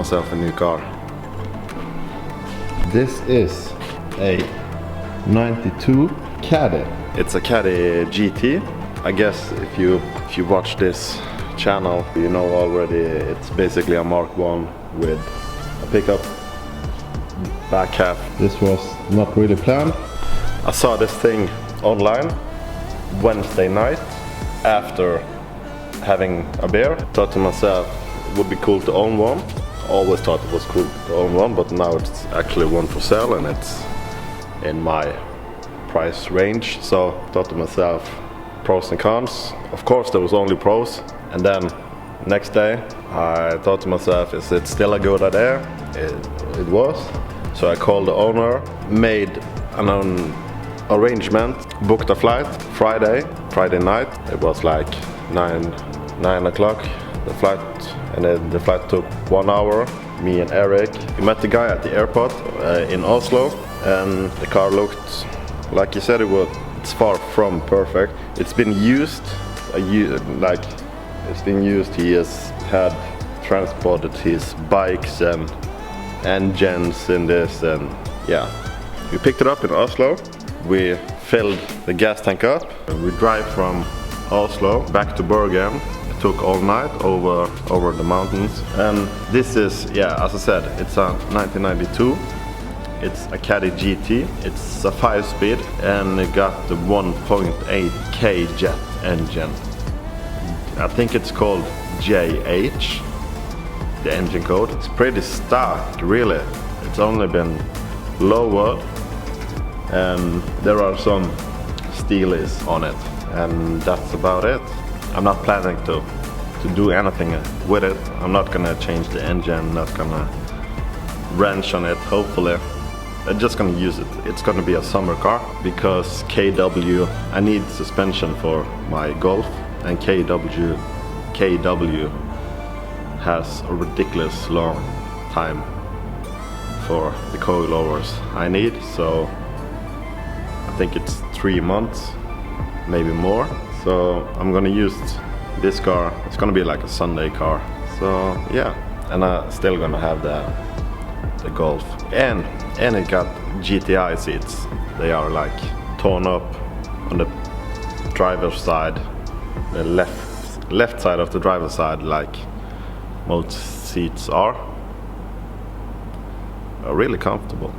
myself a new car. This is a 92 Caddy. It's a Caddy GT. I guess if you watch this channel, you know already it's basically a Mark 1 with a pickup back half. This was not really planned. I saw this thing online Wednesday night after having a beer. Thought to myself, it would be cool to own one. Always thought it was cool to own one, but now it's actually one for sale and it's in my price range. So thought to myself, pros and cons. Of course there was only pros. And then next day I thought to myself, is it still a good idea? It was. So I called the owner, made an arrangement, booked a flight Friday night. It was like 9 o'clock the flight, and then the flight took 1 hour. Me and Eric, we met the guy at the airport in Oslo, and the car looked like he said it would. It's far from perfect. It's been used, it's been used. He has had transported his bikes and engines in this, and yeah. We picked it up in Oslo. We filled the gas tank up. We drive from Oslo back to Bergen. It took all night over the mountains. And this is, yeah, as I said, it's a 1992. It's a Caddy GT. It's a 5-speed and it got the 1.8K jet engine. I think it's called JH, the engine code. It's pretty stark, really. It's only been lowered and there are some steelies on it, and that's about it. I'm not planning to do anything with it. I'm not gonna change the engine, not gonna wrench on it, hopefully. I'm just gonna use it. It's gonna be a summer car because KW, I need suspension for my Golf, and KW has a ridiculous long time for the coilovers I need, so I think it's 3 months, maybe more. So I'm gonna use this car. It's gonna be like a Sunday car. So yeah, and I'm still gonna have the Golf, and it got GTI seats. They are like torn up on the driver's side, the left side of the driver's side, like most seats are really comfortable.